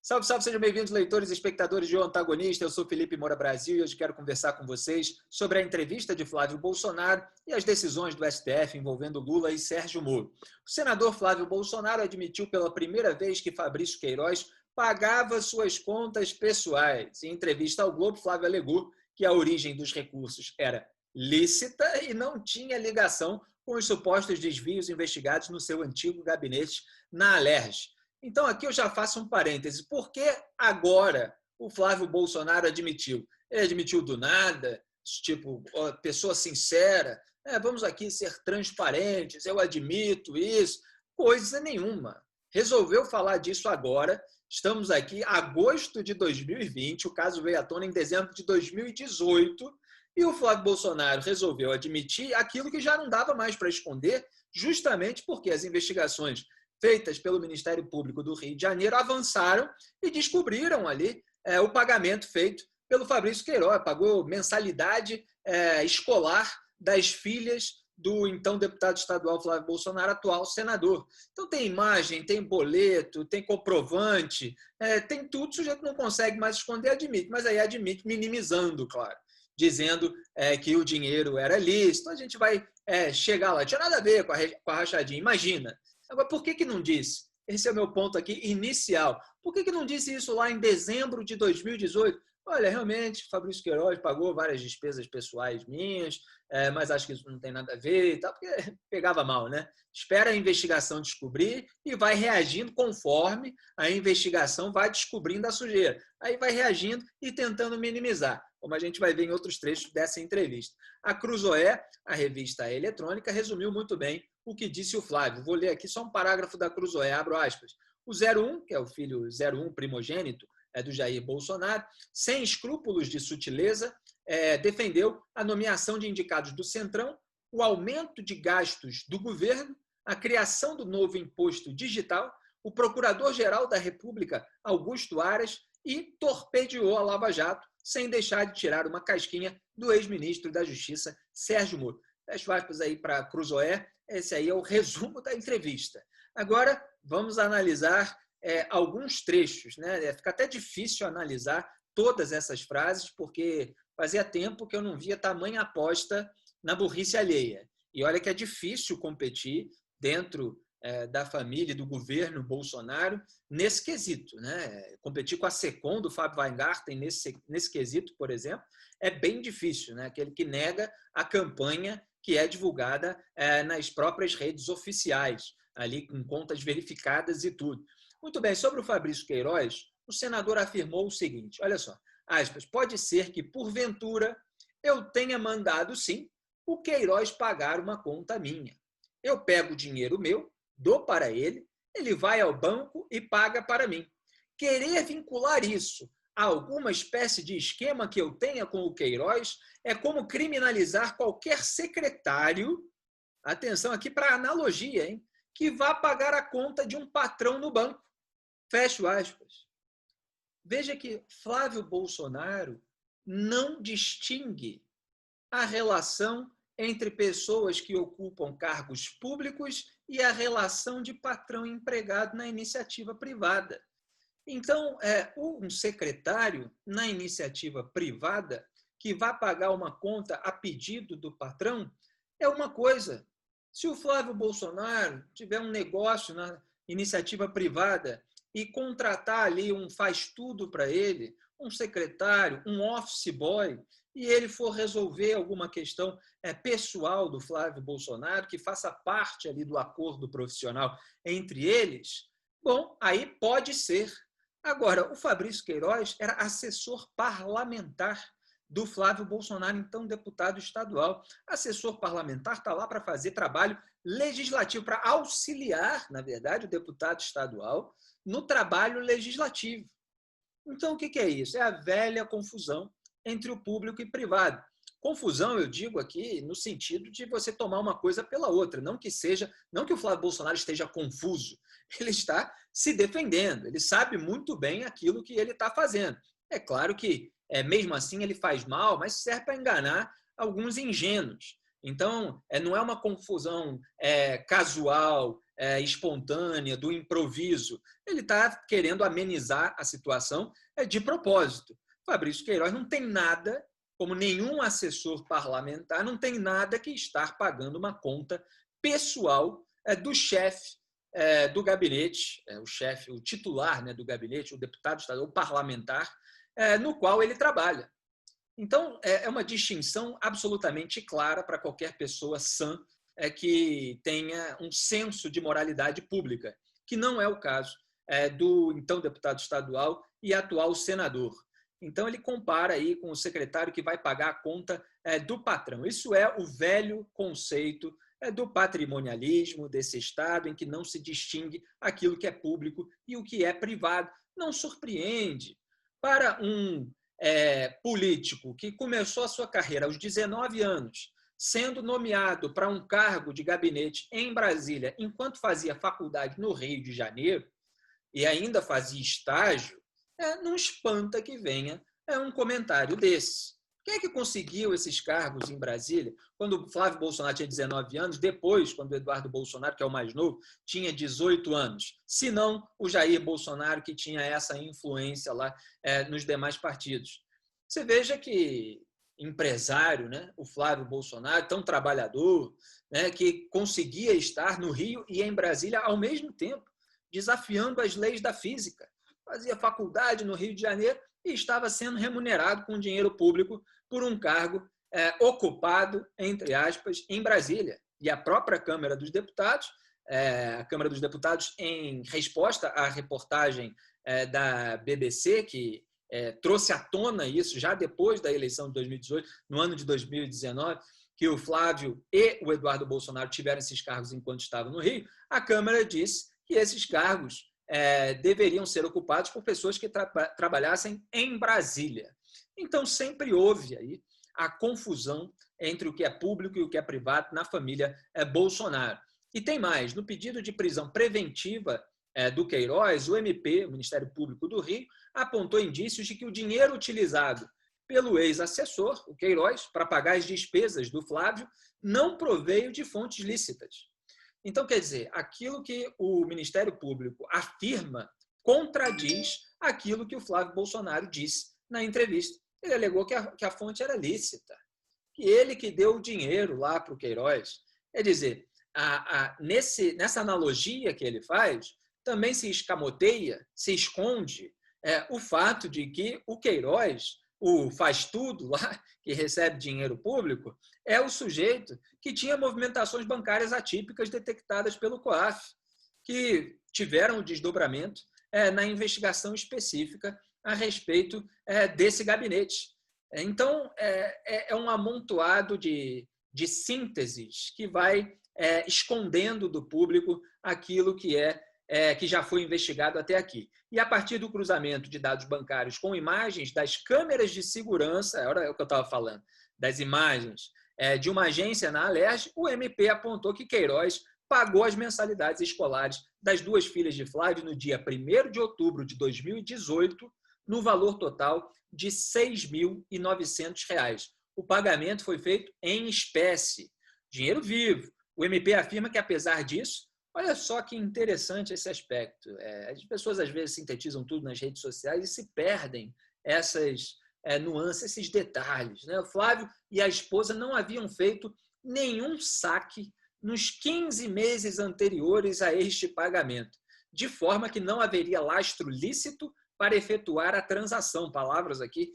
Salve, salve, sejam bem-vindos, leitores e espectadores de O Antagonista. Eu sou Felipe Moura Brasil e hoje quero conversar com vocês sobre a entrevista de Flávio Bolsonaro e as decisões do STF envolvendo Lula e Sérgio Moro. O senador Flávio Bolsonaro admitiu pela primeira vez que Fabrício Queiroz pagava suas contas pessoais. Em entrevista ao Globo, Flávio alegou que a origem dos recursos era lícita e não tinha ligação com os supostos desvios investigados no seu antigo gabinete na Alerj. Então, aqui eu já faço um parêntese. Por que agora o Flávio Bolsonaro admitiu? Ele admitiu do nada, tipo, pessoa sincera, vamos aqui ser transparentes, eu admito isso. Coisa nenhuma. Resolveu falar disso agora. Estamos aqui em agosto de 2020, o caso veio à tona em dezembro de 2018, e o Flávio Bolsonaro resolveu admitir aquilo que já não dava mais para esconder, justamente porque as investigações feitas pelo Ministério Público do Rio de Janeiro avançaram e descobriram ali o pagamento feito pelo Fabrício Queiroz, pagou mensalidade escolar das filhas do então deputado estadual Flávio Bolsonaro, atual senador. Então tem imagem, tem boleto, tem comprovante, tem tudo, o sujeito não consegue mais esconder, admite, mas aí admite minimizando, claro, dizendo que o dinheiro era lícito. A gente vai chegar lá, não tinha nada a ver com a rachadinha, imagina. Agora, por que não disse? Esse é o meu ponto aqui inicial. Por que não disse isso lá em dezembro de 2018? Olha, realmente, Fabrício Queiroz pagou várias despesas pessoais minhas, mas acho que isso não tem nada a ver e tal, porque pegava mal, né? Espera a investigação descobrir e vai reagindo conforme a investigação vai descobrindo a sujeira. Aí vai reagindo e tentando minimizar, como a gente vai ver em outros trechos dessa entrevista. A Cruzoé, a revista eletrônica, resumiu muito bem o que disse o Flávio. Vou ler aqui só um parágrafo da Cruzoé, abro aspas. O 01, que é o filho 01 primogênito do Jair Bolsonaro, sem escrúpulos de sutileza, defendeu a nomeação de indicados do Centrão, o aumento de gastos do governo, a criação do novo imposto digital, o procurador-geral da República, Augusto Aras, e torpedeou a Lava Jato, sem deixar de tirar uma casquinha do ex-ministro da Justiça, Sérgio Moro. Fecho aspas aí para a Cruzoé. Esse aí é o resumo da entrevista. Agora, vamos analisar alguns trechos, né? Fica até difícil analisar todas essas frases, porque fazia tempo que eu não via tamanha aposta na burrice alheia. E olha que é difícil competir dentro da família e do governo Bolsonaro nesse quesito, né? Competir com a SECOM do Fábio Weingarten nesse quesito, por exemplo, é bem difícil, né? Aquele que nega a campanha que é divulgada nas próprias redes oficiais, ali com contas verificadas e tudo. Muito bem, sobre o Fabrício Queiroz, o senador afirmou o seguinte, olha só, aspas, pode ser que, porventura, eu tenha mandado, sim, o Queiroz pagar uma conta minha. Eu pego o dinheiro meu, dou para ele, ele vai ao banco e paga para mim. Querer vincular isso a alguma espécie de esquema que eu tenha com o Queiroz é como criminalizar qualquer secretário, atenção aqui para a analogia, hein, que vá pagar a conta de um patrão no banco. Fecho aspas. Veja que Flávio Bolsonaro não distingue a relação entre pessoas que ocupam cargos públicos e a relação de patrão e empregado na iniciativa privada. Então, um secretário na iniciativa privada que vai pagar uma conta a pedido do patrão é uma coisa. Se o Flávio Bolsonaro tiver um negócio na iniciativa privada e contratar ali um faz-tudo para ele, um secretário, um office boy, e ele for resolver alguma questão pessoal do Flávio Bolsonaro, que faça parte ali do acordo profissional entre eles, bom, aí pode ser. Agora, o Fabrício Queiroz era assessor parlamentar do Flávio Bolsonaro, então deputado estadual. Assessor parlamentar está lá para fazer trabalho legislativo, para auxiliar, na verdade, o deputado estadual no trabalho legislativo. Então, o que é isso? É a velha confusão entre o público e privado. Confusão, eu digo aqui, no sentido de você tomar uma coisa pela outra, não que o Flávio Bolsonaro esteja confuso, ele está se defendendo, ele sabe muito bem aquilo que ele está fazendo. É claro que, mesmo assim, ele faz mal, mas serve para enganar alguns ingênuos. Então, não é uma confusão casual, espontânea, do improviso. Ele está querendo amenizar a situação de propósito. Fabrício Queiroz não tem nada, como nenhum assessor parlamentar, não tem nada que estar pagando uma conta pessoal do chefe do gabinete, o titular, né, do gabinete, o deputado estadual, o parlamentar, no qual ele trabalha. Então, é uma distinção absolutamente clara para qualquer pessoa sã que tenha um senso de moralidade pública, que não é o caso do então deputado estadual e atual senador. Então, ele compara aí com o secretário que vai pagar a conta do patrão. Isso é o velho conceito do patrimonialismo desse Estado, em que não se distingue aquilo que é público e o que é privado. Não surpreende. Para um político que começou a sua carreira aos 19 anos, sendo nomeado para um cargo de gabinete em Brasília, enquanto fazia faculdade no Rio de Janeiro, e ainda fazia estágio, não espanta que venha um comentário desse. Quem é que conseguiu esses cargos em Brasília? Quando o Flávio Bolsonaro tinha 19 anos, depois, quando o Eduardo Bolsonaro, que é o mais novo, tinha 18 anos. Se não, o Jair Bolsonaro, que tinha essa influência lá nos demais partidos. Você veja que empresário, né? O Flávio Bolsonaro, tão trabalhador, né? Que conseguia estar no Rio e em Brasília ao mesmo tempo, desafiando as leis da física. Fazia faculdade no Rio de Janeiro e estava sendo remunerado com dinheiro público por um cargo ocupado, entre aspas, em Brasília. E a própria Câmara dos Deputados, em resposta à reportagem da BBC, que trouxe à tona isso já depois da eleição de 2018, no ano de 2019, que o Flávio e o Eduardo Bolsonaro tiveram esses cargos enquanto estavam no Rio, a Câmara disse que esses cargos deveriam ser ocupados por pessoas que trabalhassem em Brasília. Então, sempre houve aí a confusão entre o que é público e o que é privado na família Bolsonaro. E tem mais, no pedido de prisão preventiva do Queiroz, o MP, o Ministério Público do Rio, apontou indícios de que o dinheiro utilizado pelo ex-assessor, o Queiroz, para pagar as despesas do Flávio, não proveio de fontes lícitas. Então, quer dizer, aquilo que o Ministério Público afirma contradiz aquilo que o Flávio Bolsonaro disse na entrevista. Ele alegou que a fonte era lícita, que ele que deu o dinheiro lá para o Queiroz. Quer dizer, nessa analogia que ele faz, também se escamoteia, se esconde o fato de que o Queiroz, o faz tudo lá, que recebe dinheiro público, é o sujeito que tinha movimentações bancárias atípicas detectadas pelo COAF, que tiveram o desdobramento na investigação específica a respeito desse gabinete. Então, é um amontoado de sínteses que vai escondendo do público aquilo que já foi investigado até aqui. E a partir do cruzamento de dados bancários com imagens das câmeras de segurança, é o que eu estava falando, das imagens de uma agência na Alerj, o MP apontou que Queiroz pagou as mensalidades escolares das duas filhas de Flávio no dia 1º de outubro de 2018, no valor total de R$ 6.900. O pagamento foi feito em espécie, dinheiro vivo. O MP afirma que, apesar disso, olha só que interessante esse aspecto. As pessoas, às vezes, sintetizam tudo nas redes sociais e se perdem essas nuances, esses detalhes. Né? O Flávio e a esposa não haviam feito nenhum saque nos 15 meses anteriores a este pagamento, de forma que não haveria lastro lícito para efetuar a transação. Palavras aqui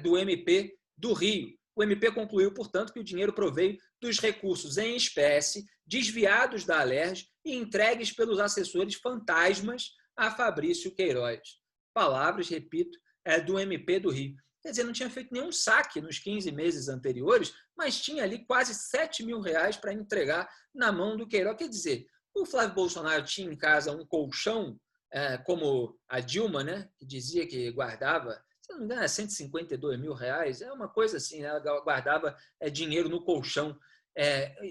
do MP do Rio. O MP concluiu, portanto, que o dinheiro proveio dos recursos em espécie desviados da Alerj e entregues pelos assessores fantasmas a Fabrício Queiroz. Palavras, repito, do MP do Rio. Quer dizer, não tinha feito nenhum saque nos 15 meses anteriores, mas tinha ali quase R$ 7.000 para entregar na mão do Queiroz. Quer dizer, o Flávio Bolsonaro tinha em casa um colchão, como a Dilma, né, que dizia que guardava, se não me engano, R$ 152.000, é uma coisa assim, né, ela guardava dinheiro no colchão.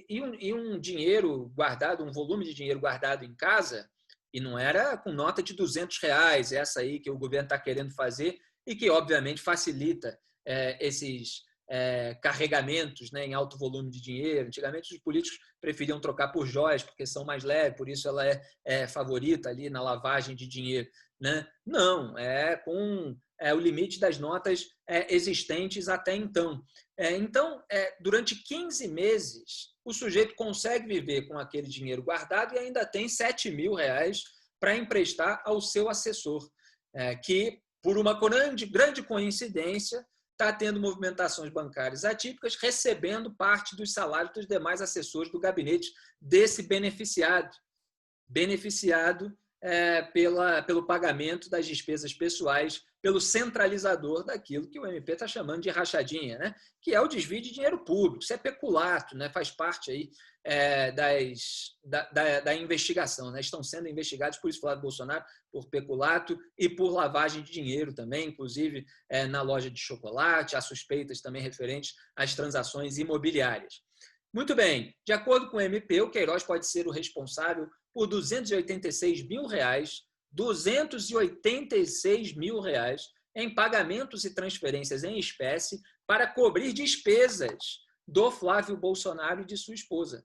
E um dinheiro guardado, um volume de dinheiro guardado em casa, e não era com nota de R$ 200, essa aí que o governo está querendo fazer e que, obviamente, facilita esses carregamentos, né, em alto volume de dinheiro. Antigamente, os políticos preferiam trocar por joias, porque são mais leves, por isso ela é favorita ali na lavagem de dinheiro. Né? Não, é com o limite das notas existentes até então. Então, durante 15 meses, o sujeito consegue viver com aquele dinheiro guardado e ainda tem R$7.000 para emprestar ao seu assessor, que, por uma grande coincidência, está tendo movimentações bancárias atípicas, recebendo parte dos salários dos demais assessores do gabinete desse beneficiado pelo pagamento das despesas pessoais, pelo centralizador daquilo que o MP está chamando de rachadinha, né? Que é o desvio de dinheiro público. Isso é peculato, né? Faz parte aí, da investigação. Né? Estão sendo investigados por isso Flávio Bolsonaro, por peculato e por lavagem de dinheiro também, inclusive na loja de chocolate. Há suspeitas também referentes às transações imobiliárias. Muito bem, de acordo com o MP, o Queiroz pode ser o responsável por R$286.000, R$286.000 em pagamentos e transferências em espécie para cobrir despesas do Flávio Bolsonaro e de sua esposa.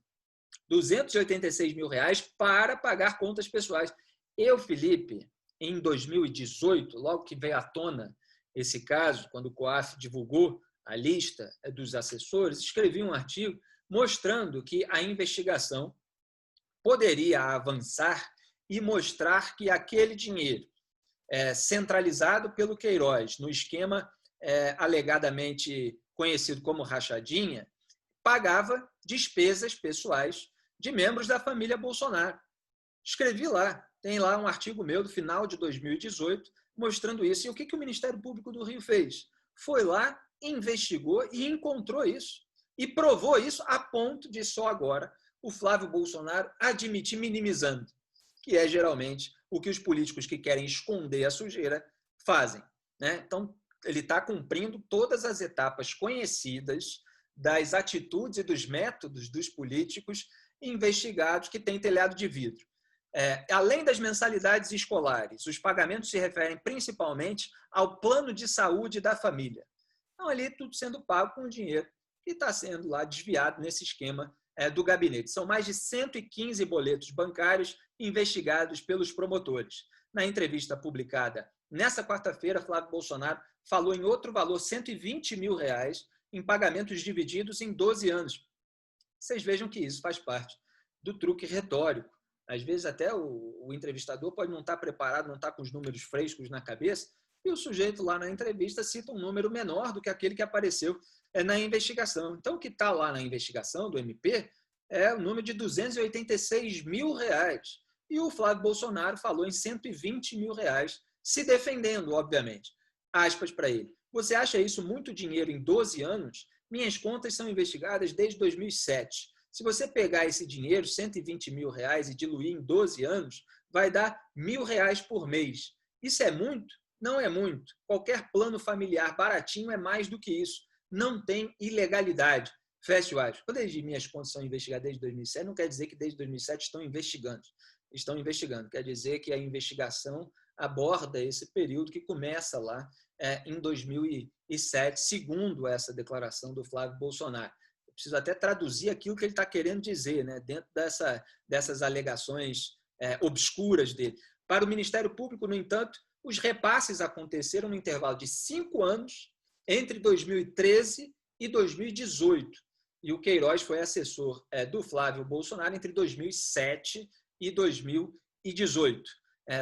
R$286.000 para pagar contas pessoais. Eu, Felipe, em 2018, logo que veio à tona esse caso, quando o COAF divulgou a lista dos assessores, escrevi um artigo mostrando que a investigação poderia avançar e mostrar que aquele dinheiro centralizado pelo Queiroz, no esquema alegadamente conhecido como rachadinha, pagava despesas pessoais de membros da família Bolsonaro. Escrevi lá, tem lá um artigo meu do final de 2018 mostrando isso. E o que o Ministério Público do Rio fez? Foi lá, investigou e encontrou isso. E provou isso a ponto de só agora o Flávio Bolsonaro admitir minimizando, que é geralmente o que os políticos que querem esconder a sujeira fazem. Né? Então, ele está cumprindo todas as etapas conhecidas das atitudes e dos métodos dos políticos investigados que têm telhado de vidro. Além das mensalidades escolares, os pagamentos se referem principalmente ao plano de saúde da família. Então, ali tudo sendo pago com dinheiro que está sendo lá desviado nesse esquema do gabinete. São mais de 115 boletos bancários investigados pelos promotores. Na entrevista publicada nessa quarta-feira, Flávio Bolsonaro falou em outro valor, R$120.000, em pagamentos divididos em 12 anos. Vocês vejam que isso faz parte do truque retórico. Às vezes até o entrevistador pode não estar preparado, não estar com os números frescos na cabeça, e o sujeito lá na entrevista cita um número menor do que aquele que apareceu na investigação. Então, o que está lá na investigação do MP é o número de R$286.000. E o Flávio Bolsonaro falou em R$120.000, se defendendo, obviamente. Aspas para ele. Você acha isso muito dinheiro em 12 anos? Minhas contas são investigadas desde 2007. Se você pegar esse dinheiro, R$120.000, e diluir em 12 anos, vai dar R$1.000 por mês. Isso é muito? Não é muito. Qualquer plano familiar baratinho é mais do que isso. Não tem ilegalidade. Fecha o aspas. Quando eu digo minhas contas são investigadas desde 2007, não quer dizer que desde 2007 estão investigando. Estão investigando. Quer dizer que a investigação aborda esse período que começa lá em 2007, segundo essa declaração do Flávio Bolsonaro. Eu preciso até traduzir aquilo que ele está querendo dizer, né, dentro dessas alegações obscuras dele. Para o Ministério Público, no entanto, os repasses aconteceram no intervalo de 5 anos, entre 2013 e 2018. E o Queiroz foi assessor do Flávio Bolsonaro entre 2007 e 2018.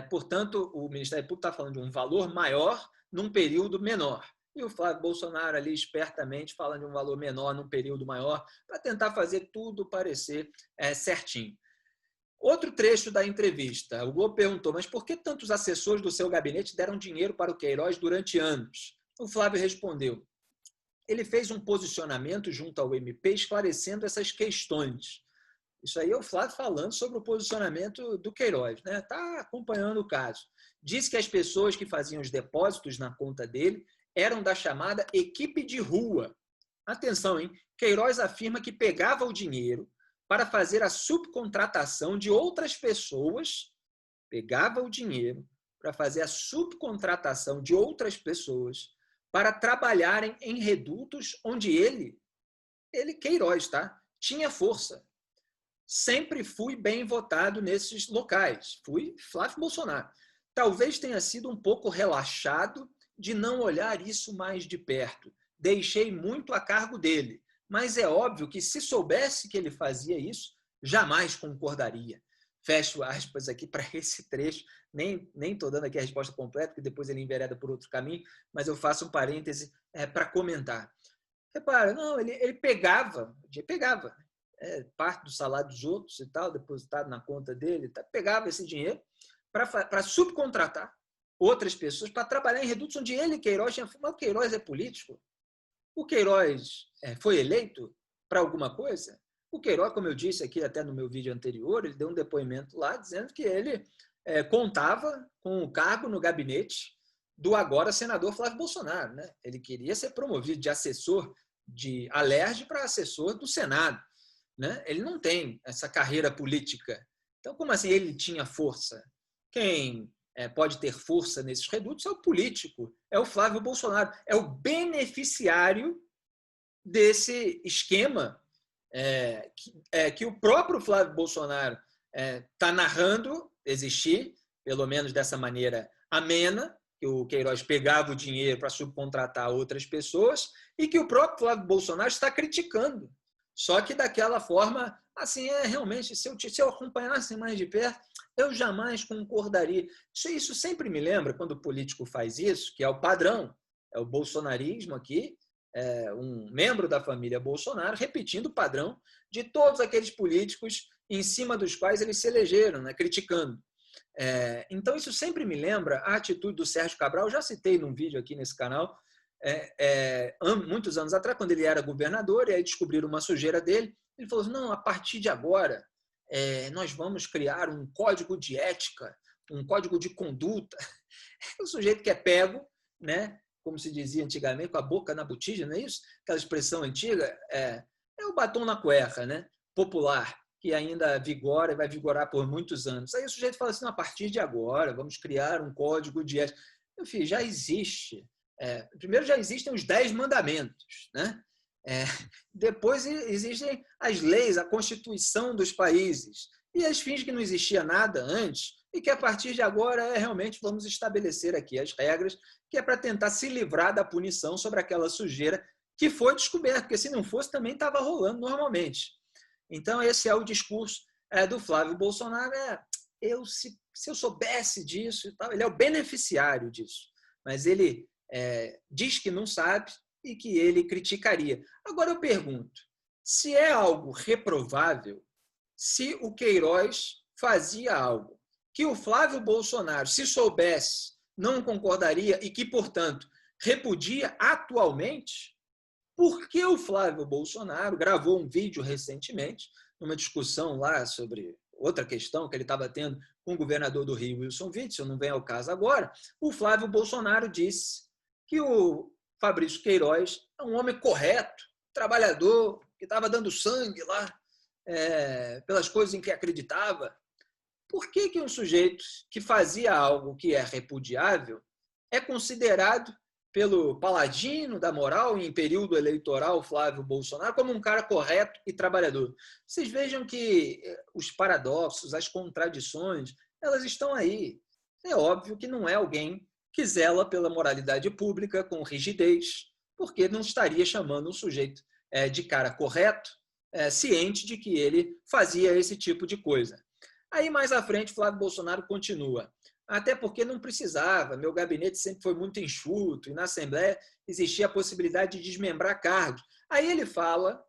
Portanto, o Ministério Público está falando de um valor maior num período menor. E o Flávio Bolsonaro ali espertamente fala de um valor menor num período maior para tentar fazer tudo parecer certinho. Outro trecho da entrevista, o Globo perguntou, mas por que tantos assessores do seu gabinete deram dinheiro para o Queiroz durante anos? O Flávio respondeu, ele fez um posicionamento junto ao MP esclarecendo essas questões. Isso aí é o Flávio falando sobre o posicionamento do Queiroz, né? Está acompanhando o caso. Disse que as pessoas que faziam os depósitos na conta dele eram da chamada equipe de rua. Atenção, hein? Queiroz afirma que pegava o dinheiro para fazer a subcontratação de outras pessoas, pegava o dinheiro para fazer a subcontratação de outras pessoas para trabalharem em redutos onde ele Queiroz, tá? Tinha força. Sempre fui bem votado nesses locais. Fui Flávio Bolsonaro. Talvez tenha sido um pouco relaxado de não olhar isso mais de perto. Deixei muito a cargo dele. Mas é óbvio que se soubesse que ele fazia isso, jamais concordaria. Fecho aspas aqui para esse trecho. Nem estou dando aqui a resposta completa, porque depois ele envereda por outro caminho, mas eu faço um parêntese para comentar. Repara, não, ele pegava parte do salário dos outros e tal, depositado na conta dele, pegava esse dinheiro para subcontratar outras pessoas para trabalhar em redutos onde ele, Queiroz, tinha. Mas o Queiroz é político? O Queiroz foi eleito para alguma coisa? O Queiroz, como eu disse aqui até no meu vídeo anterior, ele deu um depoimento lá dizendo que ele contava com o cargo no gabinete do agora senador Flávio Bolsonaro, né? Ele queria ser promovido de assessor de Alerj para assessor do Senado, né? Ele não tem essa carreira política. Então, como assim ele tinha força? Quem pode ter força nesses redutos é o político, é o Flávio Bolsonaro, é o beneficiário desse esquema que o próprio Flávio Bolsonaro está narrando existir, pelo menos dessa maneira amena, que o Queiroz pegava o dinheiro para subcontratar outras pessoas e que o próprio Flávio Bolsonaro está criticando. Só que daquela forma, assim, realmente, se eu acompanhasse mais de perto, eu jamais concordaria. Isso sempre me lembra, quando o político faz isso, que é o padrão, é o bolsonarismo aqui, um membro da família Bolsonaro repetindo o padrão de todos aqueles políticos em cima dos quais eles se elegeram, né, criticando. Então, isso sempre me lembra a atitude do Sérgio Cabral. Eu já citei num vídeo aqui nesse canal, muitos anos atrás, quando ele era governador, e aí descobriram uma sujeira dele. Ele falou assim, não, a partir de agora, nós vamos criar um código de ética, um código de conduta. O sujeito que é pego, né, como se dizia antigamente, com a boca na botija, não é isso? Aquela expressão antiga, é o batom na cueca, né? Popular, que ainda vigora e vai vigorar por muitos anos. Aí o sujeito fala assim, a partir de agora, vamos criar um código de ética. Enfim, já existe. Primeiro já existem os 10 mandamentos, né? Depois existem as leis, a Constituição dos países. E eles fingem que não existia nada antes e que a partir de agora realmente vamos estabelecer aqui as regras, que é para tentar se livrar da punição sobre aquela sujeira que foi descoberta, porque se não fosse também estava rolando normalmente. Então esse é o discurso do Flávio Bolsonaro, se eu soubesse disso e tal, ele é o beneficiário disso, mas ele diz que não sabe e que ele criticaria. Agora eu pergunto, se é algo reprovável, se o Queiroz fazia algo que o Flávio Bolsonaro, se soubesse, não concordaria e que, portanto, repudia atualmente, por que o Flávio Bolsonaro gravou um vídeo recentemente, numa discussão lá sobre outra questão que ele estava tendo com o governador do Rio, Wilson Witzel, não vem ao caso agora, o Flávio Bolsonaro disse que o Fabrício Queiroz é um homem correto, trabalhador, que estava dando sangue lá pelas coisas em que acreditava. Por que um sujeito que fazia algo que é repudiável é considerado pelo paladino da moral em período eleitoral Flávio Bolsonaro como um cara correto e trabalhador? Vocês vejam que os paradoxos, as contradições, elas estão aí. É óbvio que não é alguém que zela pela moralidade pública com rigidez, porque não estaria chamando um sujeito de cara correto, ciente de que ele fazia esse tipo de coisa. Aí, mais à frente, Flávio Bolsonaro continua. Até porque não precisava, meu gabinete sempre foi muito enxuto e na Assembleia existia a possibilidade de desmembrar cargos. Aí ele fala,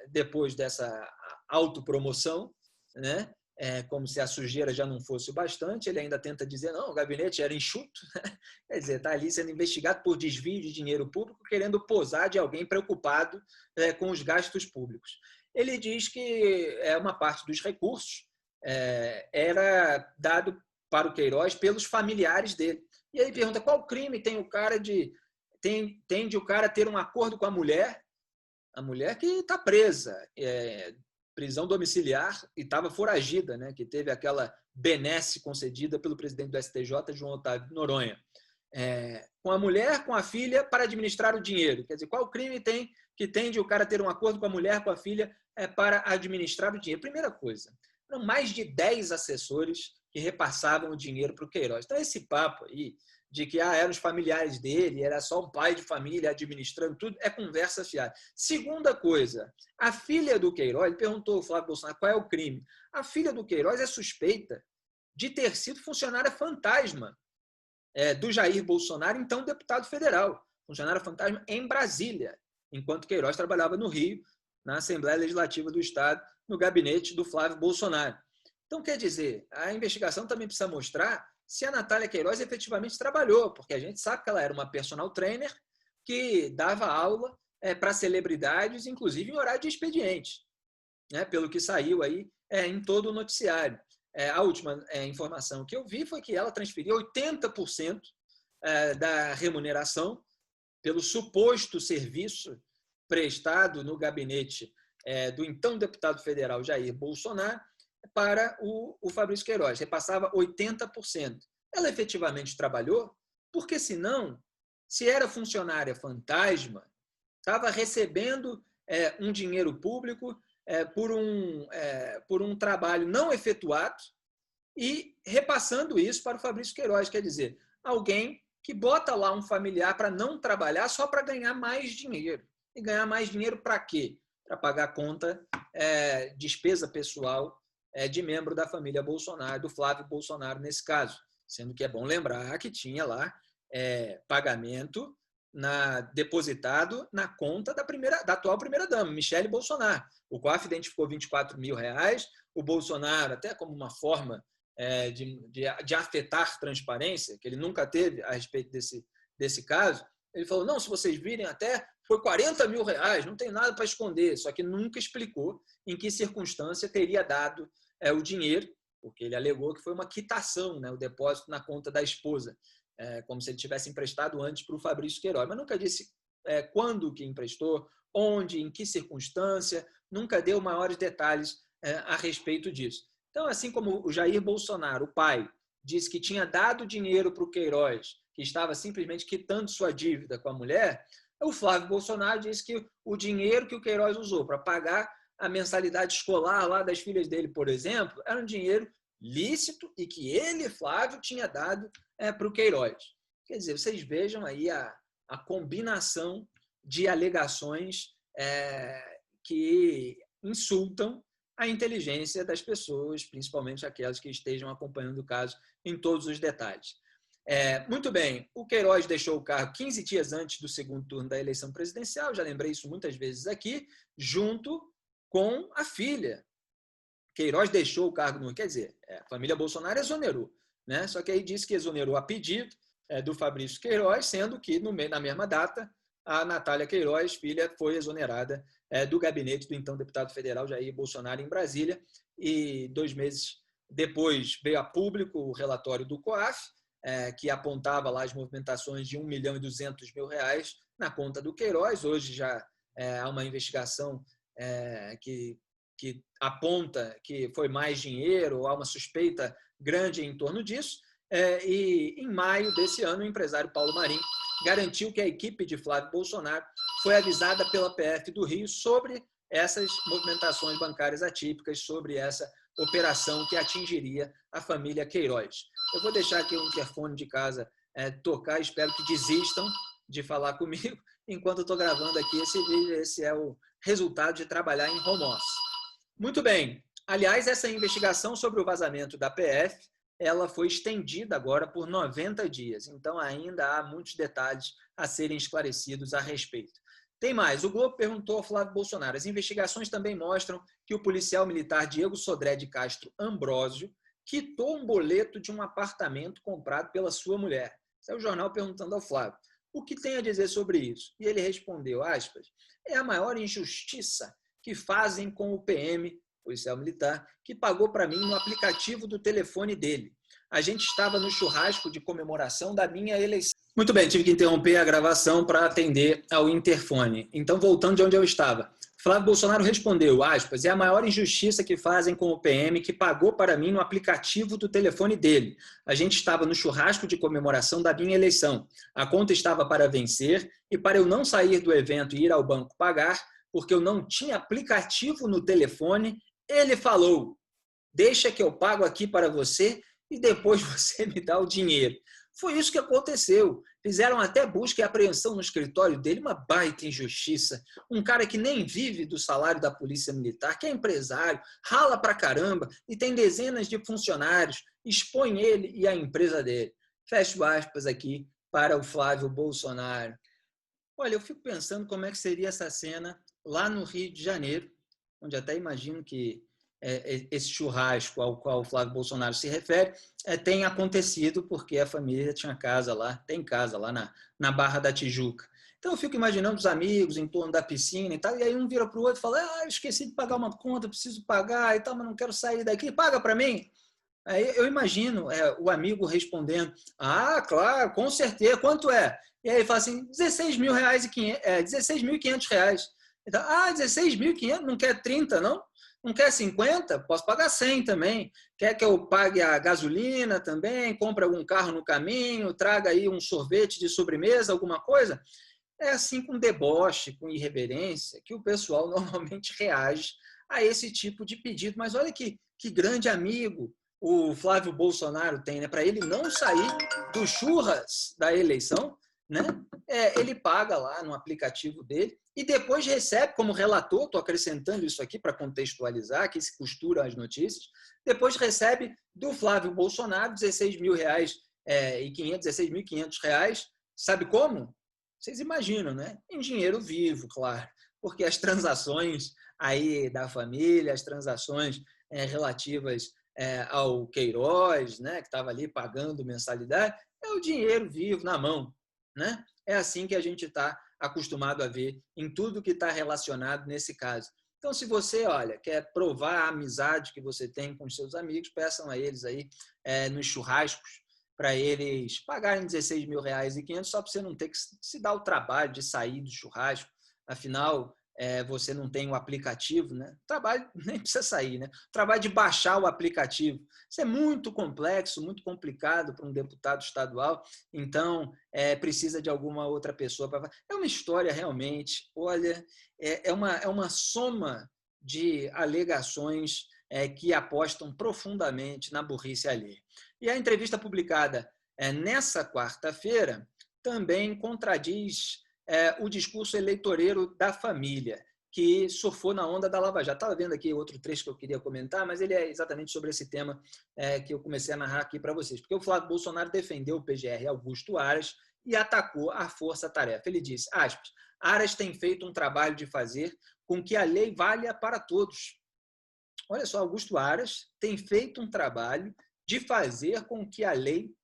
depois dessa autopromoção, né, como se a sujeira já não fosse o bastante, ele ainda tenta dizer, não, o gabinete era enxuto. Quer dizer, está ali sendo investigado por desvio de dinheiro público, querendo posar de alguém preocupado com os gastos públicos. Ele diz que uma parte dos recursos era dado para o Queiroz pelos familiares dele. E aí pergunta qual crime tem o cara de o cara ter um acordo com a mulher que está presa, prisão domiciliar e estava foragida, né, que teve aquela benesse concedida pelo presidente do STJ, João Otávio Noronha. com a mulher, com a filha, para administrar o dinheiro. Quer dizer, qual crime que tem de o cara ter um acordo com a mulher, com a filha, para administrar o dinheiro? Primeira coisa, eram mais de 10 assessores que repassavam o dinheiro para o Queiroz. Então, esse papo aí de que eram os familiares dele, era só um pai de família administrando tudo, é conversa fiada. Segunda coisa, a filha do Queiroz, perguntou ao Flávio Bolsonaro qual é o crime. A filha do Queiroz é suspeita de ter sido funcionária fantasma do Jair Bolsonaro, então deputado federal, funcionária fantasma em Brasília, enquanto Queiroz trabalhava no Rio, na Assembleia Legislativa do Estado, no gabinete do Flávio Bolsonaro. Então, quer dizer, a investigação também precisa mostrar se a Natália Queiroz efetivamente trabalhou, porque a gente sabe que ela era uma personal trainer que dava aula para celebridades, inclusive em horário de expediente, né, pelo que saiu aí em todo o noticiário. A última informação que eu vi foi que ela transferiu 80% da remuneração pelo suposto serviço prestado no gabinete do então deputado federal Jair Bolsonaro para o Fabrício Queiroz. Repassava 80%. Ela efetivamente trabalhou, porque senão, se era funcionária fantasma, estava recebendo um dinheiro público por um trabalho não efetuado e repassando isso para o Fabrício Queiroz. Quer dizer, alguém que bota lá um familiar para não trabalhar só para ganhar mais dinheiro. E ganhar mais dinheiro para quê? Para pagar conta, despesa pessoal de membro da família Bolsonaro, do Flávio Bolsonaro nesse caso. Sendo que é bom lembrar que tinha lá pagamento depositado na conta da atual primeira-dama, Michele Bolsonaro. O COAF identificou R$24 mil, o Bolsonaro, até como uma forma de afetar transparência, que ele nunca teve a respeito desse caso, ele falou, não, se vocês virem até, foi R$40 mil, não tem nada para esconder, só que nunca explicou em que circunstância teria dado o dinheiro, porque ele alegou que foi uma quitação, né, o depósito na conta da esposa, como se ele tivesse emprestado antes para o Fabrício Queiroz, mas nunca disse quando que emprestou, onde, em que circunstância, nunca deu maiores detalhes a respeito disso. Então, assim como o Jair Bolsonaro, o pai, disse que tinha dado dinheiro para o Queiroz, que estava simplesmente quitando sua dívida com a mulher, o Flávio Bolsonaro disse que o dinheiro que o Queiroz usou para pagar a mensalidade escolar lá das filhas dele, por exemplo, era um dinheiro lícito e que ele, Flávio, tinha dado para o Queiroz. Quer dizer, vocês vejam aí a combinação de alegações que insultam a inteligência das pessoas, principalmente aquelas que estejam acompanhando o caso em todos os detalhes. Muito bem, o Queiroz deixou o cargo 15 dias antes do segundo turno da eleição presidencial, já lembrei isso muitas vezes aqui, junto com a filha. Queiroz deixou o cargo, quer dizer, a família Bolsonaro exonerou, né? Só que aí disse que exonerou a pedido do Fabrício Queiroz, sendo que na mesma data a Natália Queiroz, filha, foi exonerada do gabinete do então deputado federal Jair Bolsonaro em Brasília, e 2 meses depois veio a público o relatório do COAF, que apontava lá as movimentações de R$1.200.000 na conta do Queiroz. Hoje já há uma investigação que aponta que foi mais dinheiro, há uma suspeita grande em torno disso. E em maio desse ano, o empresário Paulo Marim garantiu que a equipe de Flávio Bolsonaro foi avisada pela PF do Rio sobre essas movimentações bancárias atípicas, sobre essa operação que atingiria a família Queiroz. Eu vou deixar aqui o interfone de casa tocar, espero que desistam de falar comigo enquanto eu estou gravando aqui esse vídeo. Esse é o resultado de trabalhar em home office. Muito bem. Aliás, essa investigação sobre o vazamento da PF, ela foi estendida agora por 90 dias. Então, ainda há muitos detalhes a serem esclarecidos a respeito. Tem mais. O Globo perguntou ao Flávio Bolsonaro. As investigações também mostram que o policial militar Diego Sodré de Castro Ambrósio quitou um boleto de um apartamento comprado pela sua mulher. Esse é o jornal perguntando ao Flávio. O que tem a dizer sobre isso? E ele respondeu, aspas, é a maior injustiça que fazem com o PM, policial militar, que pagou para mim no aplicativo do telefone dele. A gente estava no churrasco de comemoração da minha eleição. Muito bem, tive que interromper a gravação para atender ao interfone. Então, voltando de onde eu estava. Flávio Bolsonaro respondeu, aspas, é a maior injustiça que fazem com o PM que pagou para mim no aplicativo do telefone dele. A gente estava no churrasco de comemoração da minha eleição. A conta estava para vencer e para eu não sair do evento e ir ao banco pagar, porque eu não tinha aplicativo no telefone, ele falou, deixa que eu pago aqui para você e depois você me dá o dinheiro. Foi isso que aconteceu. Fizeram até busca e apreensão no escritório dele, uma baita injustiça. Um cara que nem vive do salário da Polícia Militar, que é empresário, rala pra caramba e tem dezenas de funcionários, expõe ele e a empresa dele. Fecho aspas aqui para o Flávio Bolsonaro. Olha, eu fico pensando como é que seria essa cena lá no Rio de Janeiro, onde até imagino que esse churrasco ao qual o Flávio Bolsonaro se refere tem acontecido porque a família tinha casa lá, tem casa lá na Barra da Tijuca. Então eu fico imaginando os amigos em torno da piscina e tal, e aí um vira para o outro e fala, esqueci de pagar uma conta, preciso pagar e tal, mas não quero sair daqui, paga para mim. Aí eu imagino o amigo respondendo, claro, com certeza, quanto é? E aí ele fala assim, R$16.500. Então, 16.500, não quer 30, não? Não quer 50? Posso pagar 100 também. Quer que eu pague a gasolina também? Compre algum carro no caminho? Traga aí um sorvete de sobremesa, alguma coisa? É assim com deboche, com irreverência, que o pessoal normalmente reage a esse tipo de pedido. Mas olha que grande amigo o Flávio Bolsonaro tem, né? Para ele não sair do churras da eleição, né? Ele paga lá no aplicativo dele e depois recebe como relator, estou acrescentando isso aqui para contextualizar, que se costura as notícias, depois recebe do Flávio Bolsonaro R$16.500, R$16.500, sabe como? Vocês imaginam, né? Em dinheiro vivo, claro, porque as transações aí da família, as transações relativas ao Queiroz, né, que estava ali pagando mensalidade, é o dinheiro vivo na mão, né? É assim que a gente está acostumado a ver em tudo que está relacionado nesse caso. Então, se você, quer provar a amizade que você tem com os seus amigos, peçam a eles aí nos churrascos para eles pagarem R$16.500 só para você não ter que se dar o trabalho de sair do churrasco. Afinal, você não tem o aplicativo, né? O trabalho nem precisa sair, né? O trabalho de baixar o aplicativo. Isso é muito complexo, muito complicado para um deputado estadual, então precisa de alguma outra pessoa para. É uma história realmente, olha, é uma soma de alegações que apostam profundamente na burrice alheia. E a entrevista publicada nessa quarta-feira também contradiz o discurso eleitoreiro da família, que surfou na onda da Lava Jato. Estava vendo aqui outro trecho que eu queria comentar, mas ele é exatamente sobre esse tema que eu comecei a narrar aqui para vocês. Porque o Flávio Bolsonaro defendeu o PGR Augusto Aras e atacou a força-tarefa. Ele disse, aspas, Aras tem feito um trabalho de fazer com que a lei valha para todos. Olha só, Augusto Aras tem feito um trabalho de fazer com que a lei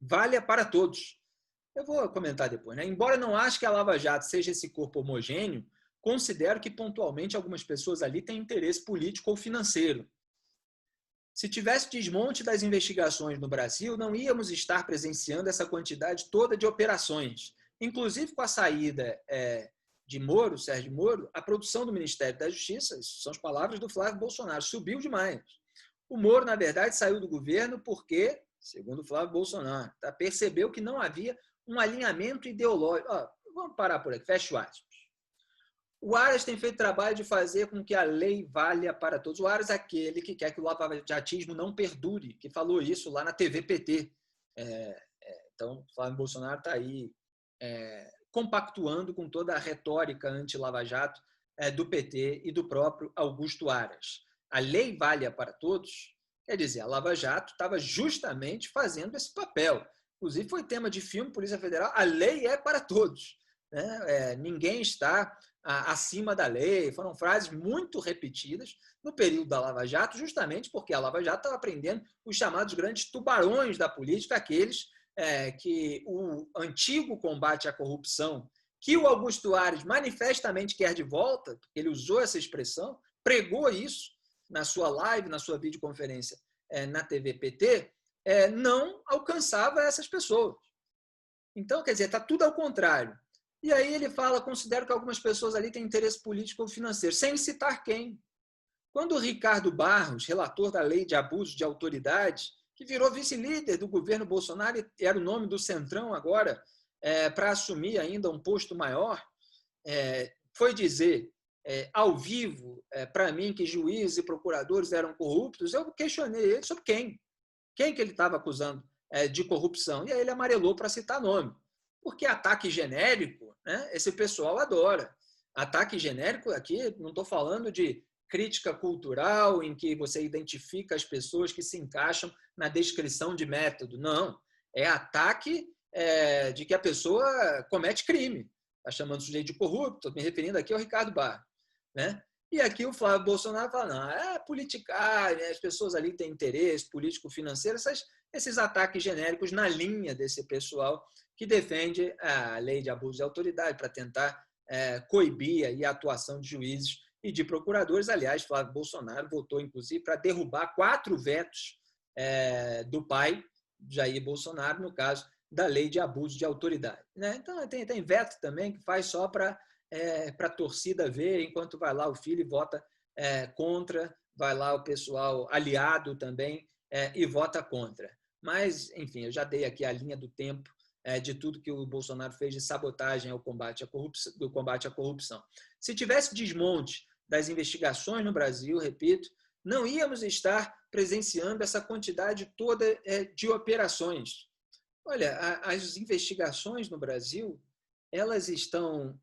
valha para todos. Eu vou comentar depois, né? Embora não ache que a Lava Jato seja esse corpo homogêneo, considero que pontualmente algumas pessoas ali têm interesse político ou financeiro. Se tivesse desmonte das investigações no Brasil, não íamos estar presenciando essa quantidade toda de operações. Inclusive com a saída de Moro, Sérgio Moro, a produção do Ministério da Justiça, isso são as palavras do Flávio Bolsonaro, subiu demais. O Moro, na verdade, saiu do governo porque, segundo o Flávio Bolsonaro, percebeu que não havia um alinhamento ideológico. Vamos parar por aqui, fecha aspas. O Aras tem feito trabalho de fazer com que a lei valha para todos. O Aras é aquele que quer que o lavajatismo não perdure, que falou isso lá na TV PT. Então, o Flávio Bolsonaro está aí compactuando com toda a retórica anti-Lava Jato do PT e do próprio Augusto Aras. A lei valha para todos, quer dizer, a Lava Jato estava justamente fazendo esse papel. Inclusive, foi tema de filme, Polícia Federal, a lei é para todos. Né? Ninguém está acima da lei. Foram frases muito repetidas no período da Lava Jato, justamente porque a Lava Jato estava prendendo os chamados grandes tubarões da política, aqueles que o antigo combate à corrupção, que o Augusto Aras manifestamente quer de volta, porque ele usou essa expressão, pregou isso na sua live, na sua videoconferência na TV PT, não alcançava essas pessoas. Então, quer dizer, está tudo ao contrário. E aí ele fala, considero que algumas pessoas ali têm interesse político ou financeiro, sem citar quem. Quando o Ricardo Barros, relator da lei de abuso de autoridade, que virou vice-líder do governo Bolsonaro, era o nome do Centrão agora, para assumir ainda um posto maior, foi dizer ao vivo para mim que juízes e procuradores eram corruptos, eu questionei ele sobre quem. Quem que ele estava acusando de corrupção? E aí ele amarelou para citar nome. Porque ataque genérico, né, esse pessoal adora. Ataque genérico, aqui não estou falando de crítica cultural, em que você identifica as pessoas que se encaixam na descrição de método. Não. É ataque de que a pessoa comete crime. Está chamando o sujeito de corrupto, estou me referindo aqui ao Ricardo Barros. Né? E aqui o Flávio Bolsonaro fala, não, politicagem, as pessoas ali têm interesse político-financeiro, esses ataques genéricos na linha desse pessoal que defende a lei de abuso de autoridade para tentar coibir aí a atuação de juízes e de procuradores. Aliás, Flávio Bolsonaro votou, inclusive, para derrubar 4 vetos do pai, Jair Bolsonaro, no caso da lei de abuso de autoridade. Né? Então, tem veto também que faz só para a torcida ver, enquanto vai lá o filho e vota contra, vai lá o pessoal aliado também e vota contra. Mas, enfim, eu já dei aqui a linha do tempo de tudo que o Bolsonaro fez de sabotagem ao combate à corrupção. Se tivesse desmonte das investigações no Brasil, repito, não íamos estar presenciando essa quantidade toda de operações. Olha, as investigações no Brasil, elas estão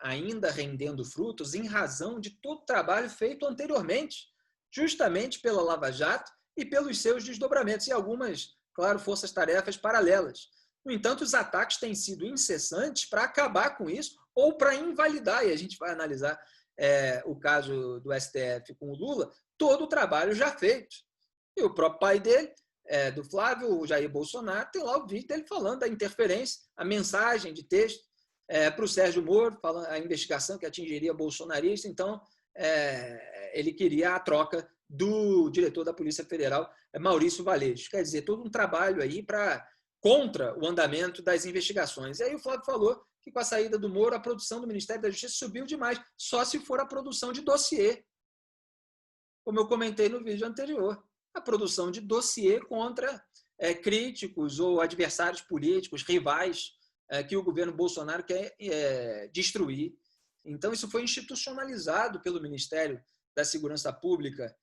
ainda rendendo frutos em razão de todo o trabalho feito anteriormente, justamente pela Lava Jato e pelos seus desdobramentos, e algumas, claro, forças-tarefas paralelas. No entanto, os ataques têm sido incessantes para acabar com isso ou para invalidar, e a gente vai analisar o caso do STF com o Lula, todo o trabalho já feito. E o próprio pai dele, do Flávio, o Jair Bolsonaro, tem lá o vídeo dele falando da interferência, a mensagem de texto para o Sérgio Moro, falando a investigação que atingiria bolsonarista. Então, ele queria a troca do diretor da Polícia Federal, Maurício Valeixo. Quer dizer, todo um trabalho aí contra o andamento das investigações. E aí o Flávio falou que com a saída do Moro, a produção do Ministério da Justiça subiu demais, só se for a produção de dossiê. Como eu comentei no vídeo anterior, a produção de dossiê contra críticos ou adversários políticos, rivais, que o governo Bolsonaro quer destruir. Então, isso foi institucionalizado pelo Ministério da Segurança Pública,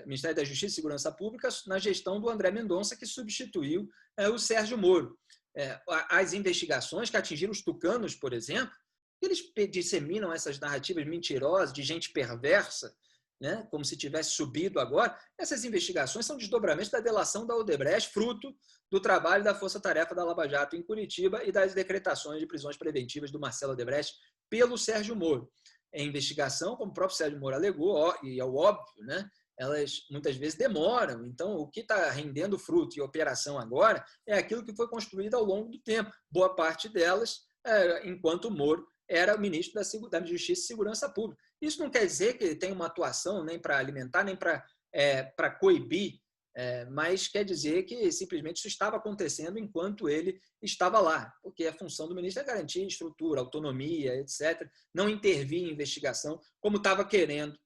Ministério da Justiça e Segurança Pública, na gestão do André Mendonça, que substituiu o Sérgio Moro. As investigações que atingiram os tucanos, por exemplo, eles disseminam essas narrativas mentirosas de gente perversa, né, como se tivesse subido agora. Essas investigações são desdobramentos da delação da Odebrecht, fruto do trabalho da Força Tarefa da Lava Jato em Curitiba e das decretações de prisões preventivas do Marcelo Odebrecht pelo Sérgio Moro. Em investigação, como o próprio Sérgio Moro alegou, e é o óbvio, né, elas muitas vezes demoram. Então, o que está rendendo fruto e operação agora é aquilo que foi construído ao longo do tempo. Boa parte delas, enquanto o Moro era ministro da Justiça e Segurança Pública. Isso não quer dizer que ele tem uma atuação nem para alimentar, nem para coibir, mas quer dizer que simplesmente isso estava acontecendo enquanto ele estava lá, porque a função do ministro é garantir estrutura, autonomia, etc., não intervir em investigação, como estava querendo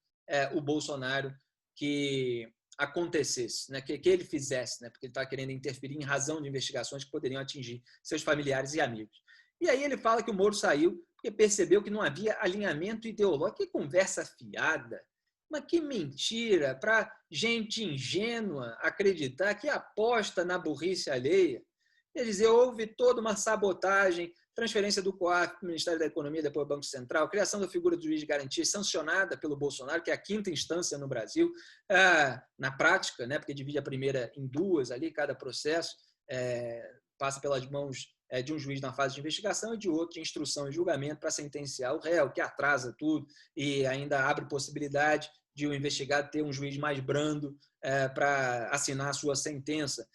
o Bolsonaro que acontecesse, né, que ele fizesse, né, porque ele estava querendo interferir em razão de investigações que poderiam atingir seus familiares e amigos. E aí ele fala que o Moro saiu porque percebeu que não havia alinhamento ideológico. Que conversa fiada, mas que mentira para gente ingênua acreditar, que aposta na burrice alheia. Quer dizer, houve toda uma sabotagem, transferência do COAF para o Ministério da Economia, depois para o Banco Central, criação da figura do juiz de garantia sancionada pelo Bolsonaro, que é a 5ª instância no Brasil, na prática, né, porque divide a primeira em 2 ali, cada processo passa pelas mãos de um juiz na fase de investigação e de outro de instrução e julgamento para sentenciar o réu, que atrasa tudo e ainda abre possibilidade de o investigado ter um juiz mais brando para assinar a sua sentença,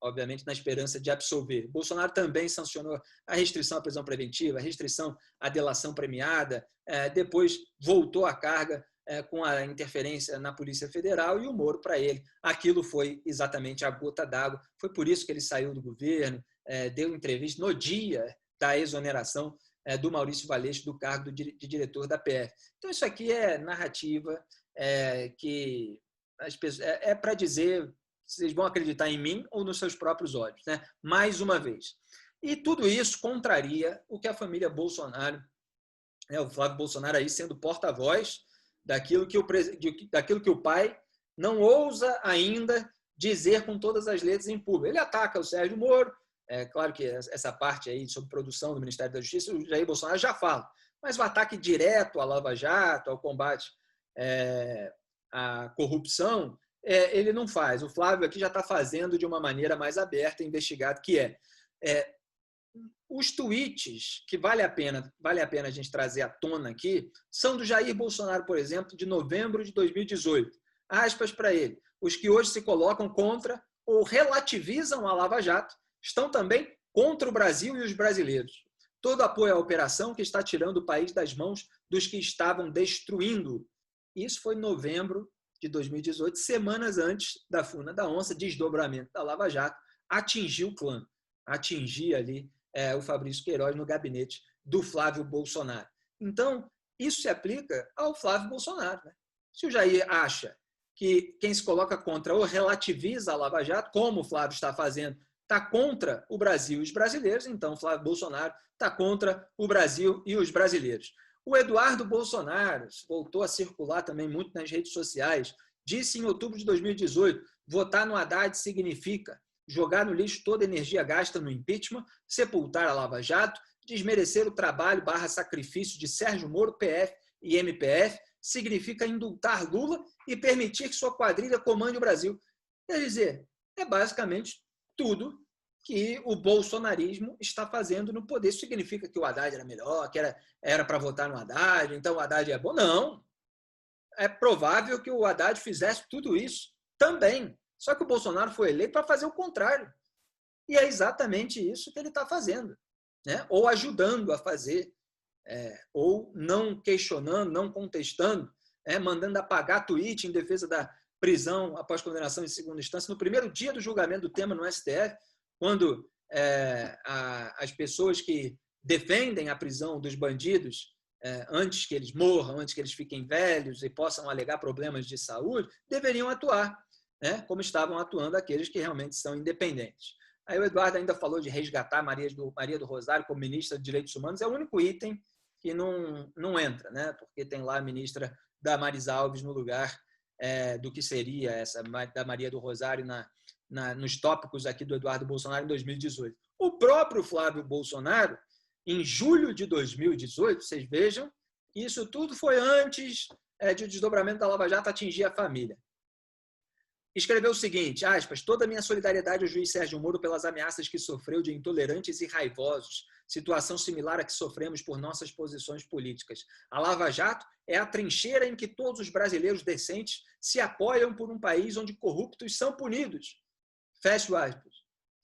obviamente na esperança de absolver. Bolsonaro também sancionou a restrição à prisão preventiva, a restrição à delação premiada, depois voltou à carga com a interferência na Polícia Federal, e o Moro, para ele, aquilo foi exatamente a gota d'água. Foi por isso que ele saiu do governo, deu entrevista no dia da exoneração do Maurício Valeixo do cargo de diretor da PF. Então, isso aqui é narrativa que as pessoas, para dizer vocês vão acreditar em mim ou nos seus próprios olhos, né? Mais uma vez. E tudo isso contraria o que a família Bolsonaro, o Flávio Bolsonaro aí sendo porta-voz daquilo que o pai não ousa ainda dizer com todas as letras em público. Ele ataca o Sérgio Moro, claro que essa parte aí sobre produção do Ministério da Justiça, o Jair Bolsonaro já fala, mas o ataque direto à Lava Jato, ao combate à corrupção, ele não faz. O Flávio aqui já está fazendo de uma maneira mais aberta, investigado, que os tweets que vale a pena a gente trazer à tona aqui são do Jair Bolsonaro, por exemplo, de novembro de 2018. Aspas para ele. Os que hoje se colocam contra ou relativizam a Lava Jato estão também contra o Brasil e os brasileiros. Todo apoio à operação que está tirando o país das mãos dos que estavam destruindo. Isso foi em novembro de 2018, semanas antes da Funa da Onça, desdobramento da Lava Jato, atingiu o clã, atingia ali o Fabrício Queiroz no gabinete do Flávio Bolsonaro. Então, isso se aplica ao Flávio Bolsonaro, né? Se o Jair acha que quem se coloca contra ou relativiza a Lava Jato, como o Flávio está fazendo, está contra o Brasil e os brasileiros, então o Flávio Bolsonaro está contra o Brasil e os brasileiros. O Eduardo Bolsonaro voltou a circular também muito nas redes sociais, disse em outubro de 2018, votar no Haddad significa jogar no lixo toda a energia gasta no impeachment, sepultar a Lava Jato, desmerecer o trabalho / sacrifício de Sérgio Moro, PF e MPF, significa indultar Lula e permitir que sua quadrilha comande o Brasil. Quer dizer, é basicamente tudo que o bolsonarismo está fazendo no poder. Isso significa que o Haddad era melhor, que era para votar no Haddad, então o Haddad é bom? Não. É provável que o Haddad fizesse tudo isso também. Só que o Bolsonaro foi eleito para fazer o contrário. E é exatamente isso que ele está fazendo, né? Ou ajudando a fazer, ou não questionando, não contestando, mandando apagar tweet em defesa da prisão após condenação em segunda instância. No primeiro dia do julgamento do tema no STF, quando as pessoas que defendem a prisão dos bandidos antes que eles morram, antes que eles fiquem velhos e possam alegar problemas de saúde, deveriam atuar, né, como estavam atuando aqueles que realmente são independentes. Aí o Eduardo ainda falou de resgatar Maria do Rosário como ministra de Direitos Humanos. É o único item que não entra, né, porque tem lá a ministra Damares Alves no lugar do que seria essa da Maria do Rosário nos tópicos aqui do Eduardo Bolsonaro em 2018. O próprio Flávio Bolsonaro, em julho de 2018, vocês vejam, isso tudo foi antes de o desdobramento da Lava Jato atingir a família. Escreveu o seguinte, aspas, toda a minha solidariedade ao juiz Sérgio Moro pelas ameaças que sofreu de intolerantes e raivosos, situação similar à que sofremos por nossas posições políticas. A Lava Jato é a trincheira em que todos os brasileiros decentes se apoiam por um país onde corruptos são punidos. Fecho aspas.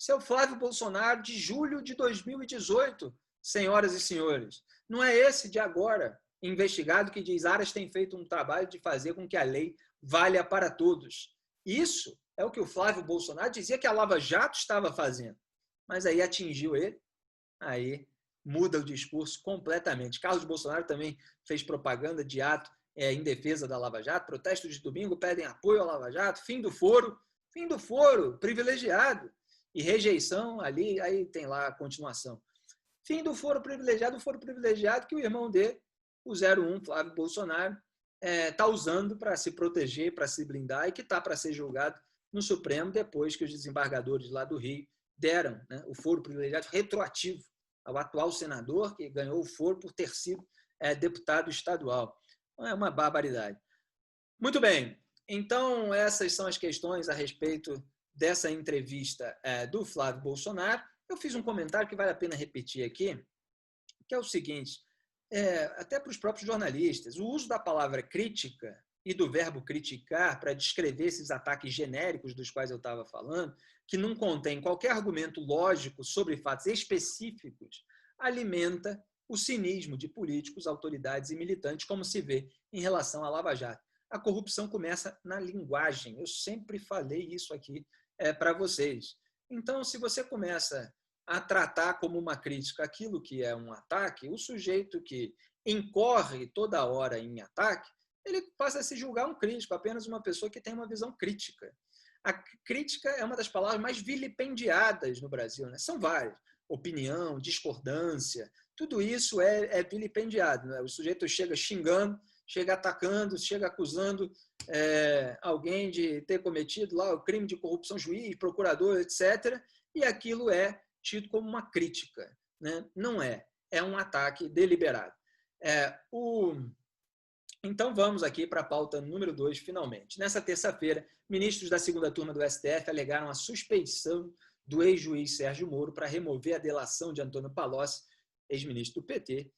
Esse é o Flávio Bolsonaro de julho de 2018, senhoras e senhores. Não é esse de agora, investigado, que diz Aras tem feito um trabalho de fazer com que a lei valha para todos. Isso é o que o Flávio Bolsonaro dizia que a Lava Jato estava fazendo. Mas aí atingiu ele, aí muda o discurso completamente. Carlos Bolsonaro também fez propaganda de ato em defesa da Lava Jato. Protestos de domingo pedem apoio à Lava Jato. Fim do foro, privilegiado. E rejeição ali, aí tem lá a continuação. Fim do foro privilegiado que o irmão dele, o 01, Flávio Bolsonaro, está usando para se proteger, para se blindar e que está para ser julgado no Supremo depois que os desembargadores lá do Rio deram, né, o foro privilegiado retroativo ao atual senador que ganhou o foro por ter sido deputado estadual. É uma barbaridade. Muito bem, então essas são as questões a respeito dessa entrevista do Flávio Bolsonaro. Eu fiz um comentário que vale a pena repetir aqui, que é o seguinte, até para os próprios jornalistas, o uso da palavra crítica e do verbo criticar para descrever esses ataques genéricos dos quais eu estava falando, que não contém qualquer argumento lógico sobre fatos específicos, alimenta o cinismo de políticos, autoridades e militantes, como se vê em relação à Lava Jato. A corrupção começa na linguagem. Eu sempre falei isso aqui para vocês. Então, se você começa a tratar como uma crítica aquilo que é um ataque, o sujeito que incorre toda hora em ataque, ele passa a se julgar um crítico, apenas uma pessoa que tem uma visão crítica. A crítica é uma das palavras mais vilipendiadas no Brasil, né? São várias. Opinião, discordância, tudo isso é vilipendiado, né? O sujeito chega xingando, chega atacando, chega acusando alguém de ter cometido lá o crime de corrupção, juiz, procurador, etc. E aquilo é tido como uma crítica, né? Não é. É um ataque deliberado. Então, vamos aqui para a pauta número 2, finalmente. Nessa terça-feira, ministros da segunda turma do STF alegaram a suspeição do ex-juiz Sérgio Moro para remover a delação de Antônio Palocci, ex-ministro do PT,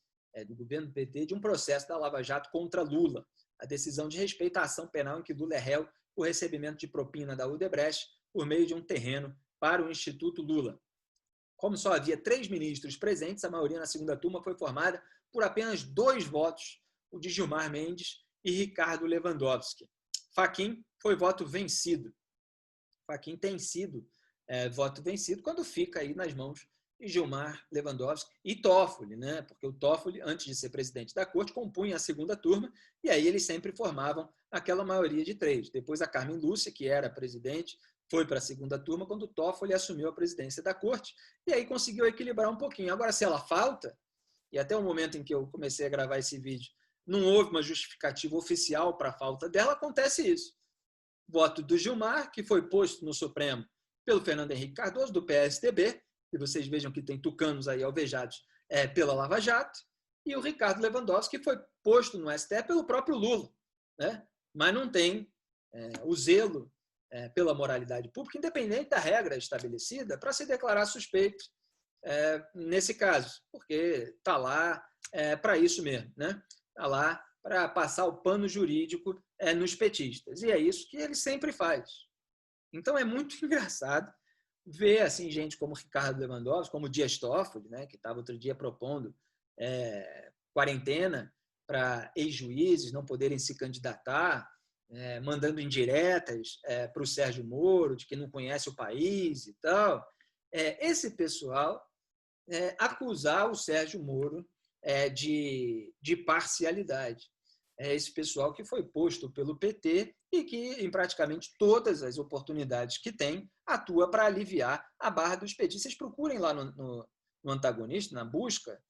do governo do PT, de um processo da Lava Jato contra Lula. A decisão de respeito à ação penal em que Lula é réu por recebimento de propina da Odebrecht por meio de um terreno para o Instituto Lula. Como só havia 3 ministros presentes, a maioria na segunda turma foi formada por apenas 2 votos, o de Gilmar Mendes e Ricardo Lewandowski. Fachin foi voto vencido. Fachin tem sido voto vencido quando fica aí nas mãos de Gilmar Lewandowski e Toffoli, né? Porque o Toffoli, antes de ser presidente da corte, compunha a segunda turma e aí eles sempre formavam aquela maioria de 3. Depois a Carmen Lúcia, que era presidente, foi para a segunda turma quando o Toffoli assumiu a presidência da corte e aí conseguiu equilibrar um pouquinho. Agora, se ela falta, e até o momento em que eu comecei a gravar esse vídeo, não houve uma justificativa oficial para a falta dela, acontece isso. Voto do Gilmar, que foi posto no Supremo pelo Fernando Henrique Cardoso, do PSDB, e vocês vejam que tem tucanos aí alvejados pela Lava Jato, e o Ricardo Lewandowski, que foi posto no STF pelo próprio Lula, né? Mas não tem o zelo pela moralidade pública, independente da regra estabelecida, para se declarar suspeito nesse caso, porque está lá para isso mesmo, né? Está lá para passar o pano jurídico nos petistas. E é isso que ele sempre faz. Então, é muito engraçado ver assim, gente como Ricardo Lewandowski, como Dias Toffoli, né, que estava outro dia propondo quarentena para ex-juízes não poderem se candidatar, mandando indiretas para o Sérgio Moro, de que não conhece o país e tal. Esse pessoal acusar o Sérgio Moro de parcialidade. Esse pessoal que foi posto pelo PT e que, em praticamente todas as oportunidades que tem, atua para aliviar a barra dos petistas. Vocês procurem lá no Antagonista, na busca,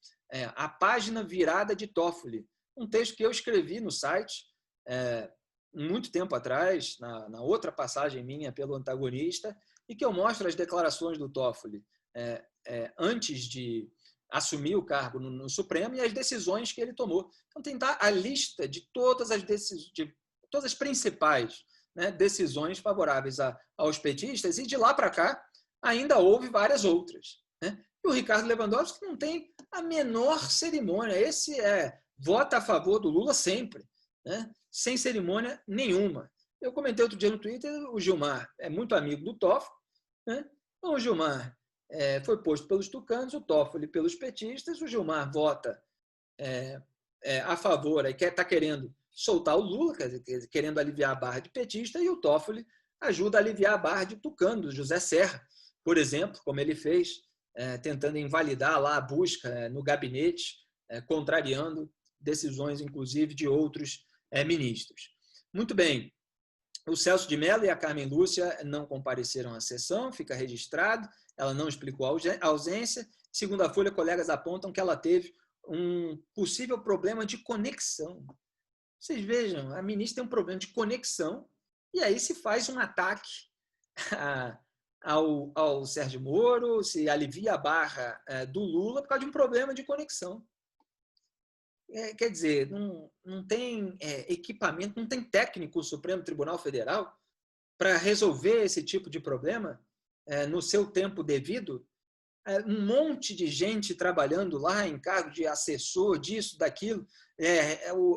a página virada de Toffoli, um texto que eu escrevi no site muito tempo atrás, na outra passagem minha pelo Antagonista, e que eu mostro as declarações do Toffoli antes de assumir o cargo no Supremo e as decisões que ele tomou. Então, tentar a lista de todas as principais decisões favoráveis aos petistas, e de lá para cá ainda houve várias outras. Né? E o Ricardo Lewandowski não tem a menor cerimônia. Esse vota a favor do Lula sempre, né? Sem cerimônia nenhuma. Eu comentei outro dia no Twitter, o Gilmar é muito amigo do Toffoli, né? Então, o Gilmar foi posto pelos tucanos, o Toffoli pelos petistas, o Gilmar vota a favor, está querendo soltar o Lula, querendo aliviar a barra de petista, e o Toffoli ajuda a aliviar a barra de tucano, do José Serra, por exemplo, como ele fez, tentando invalidar lá a busca no gabinete, contrariando decisões, inclusive, de outros ministros. Muito bem. O Celso de Mello e a Carmen Lúcia não compareceram à sessão, fica registrado. Ela não explicou a ausência. Segundo a Folha, colegas apontam que ela teve um possível problema de conexão. Vocês vejam, a ministra tem um problema de conexão e aí se faz um ataque ao Sérgio Moro, se alivia a barra do Lula por causa de um problema de conexão. Quer dizer, não tem equipamento, não tem técnico no Supremo Tribunal Federal para resolver esse tipo de problema no seu tempo devido. Um monte de gente trabalhando lá em cargo de assessor, disso, daquilo.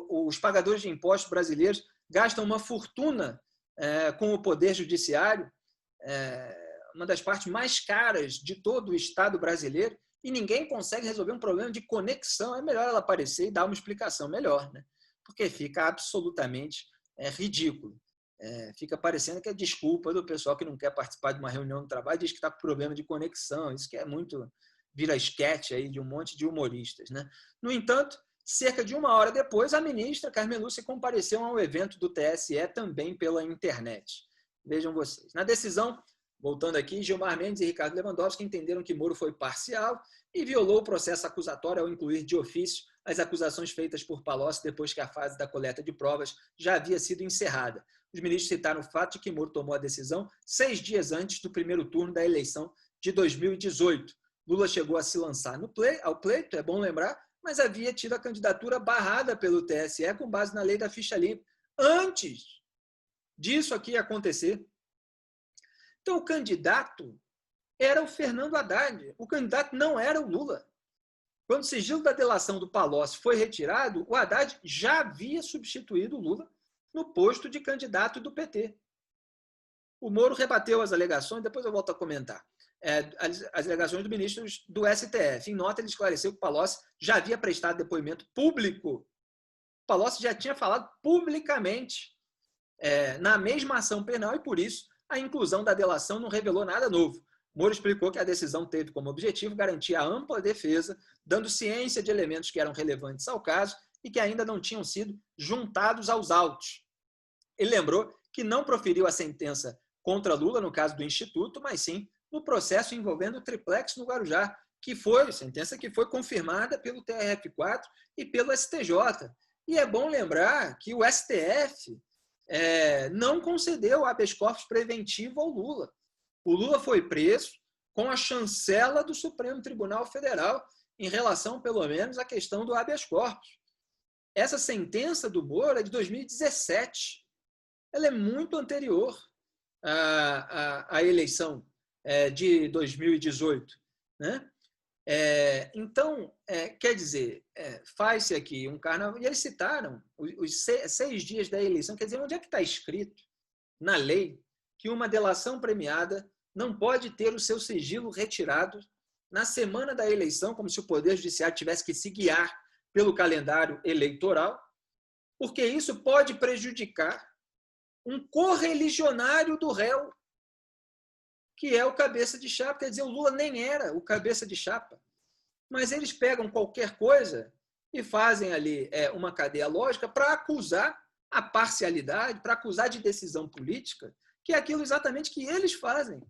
Os pagadores de impostos brasileiros gastam uma fortuna com o Poder Judiciário, uma das partes mais caras de todo o Estado brasileiro, e ninguém consegue resolver um problema de conexão. É melhor ela aparecer e dar uma explicação melhor, né? Porque fica absolutamente ridículo. Fica parecendo que é desculpa do pessoal que não quer participar de uma reunião do trabalho, diz que está com problema de conexão. Isso que é muito... vira esquete aí de um monte de humoristas, né? No entanto, cerca de 1 hora depois, a ministra Carmen Lúcia compareceu ao evento do TSE também pela internet. Vejam vocês. Na decisão, voltando aqui, Gilmar Mendes e Ricardo Lewandowski entenderam que Moro foi parcial e violou o processo acusatório ao incluir de ofício as acusações feitas por Palocci depois que a fase da coleta de provas já havia sido encerrada. Os ministros citaram o fato de que Moro tomou a decisão 6 dias antes do primeiro turno da eleição de 2018. Lula chegou a se lançar ao pleito, é bom lembrar, mas havia tido a candidatura barrada pelo TSE com base na lei da ficha limpa, antes disso aqui acontecer. Então, o candidato era o Fernando Haddad, o candidato não era o Lula. Quando o sigilo da delação do Palocci foi retirado, o Haddad já havia substituído o Lula no posto de candidato do PT. O Moro rebateu as alegações, depois eu volto a comentar. As alegações do ministro do STF. Em nota, ele esclareceu que o Palocci já havia prestado depoimento público. O Palocci já tinha falado publicamente na mesma ação penal e, por isso, a inclusão da delação não revelou nada novo. Moro explicou que a decisão teve como objetivo garantir a ampla defesa, dando ciência de elementos que eram relevantes ao caso e que ainda não tinham sido juntados aos autos. Ele lembrou que não proferiu a sentença contra Lula no caso do Instituto, mas sim no processo envolvendo o triplex no Guarujá, que foi sentença que foi confirmada pelo TRF4 e pelo STJ. E é bom lembrar que o STF não concedeu habeas corpus preventivo ao Lula. O Lula foi preso com a chancela do Supremo Tribunal Federal em relação, pelo menos, à questão do habeas corpus. Essa sentença do Moro é de 2017. Ela é muito anterior à eleição de 2018. Né? Então, quer dizer, faz-se aqui um carnaval, e eles citaram os 6 dias da eleição. Quer dizer, onde é que está escrito na lei que uma delação premiada não pode ter o seu sigilo retirado na semana da eleição, como se o Poder Judiciário tivesse que se guiar pelo calendário eleitoral, porque isso pode prejudicar um correligionário do réu, que é o cabeça de chapa. Quer dizer, o Lula nem era o cabeça de chapa. Mas eles pegam qualquer coisa e fazem ali uma cadeia lógica para acusar a parcialidade, para acusar de decisão política, que é aquilo exatamente que eles fazem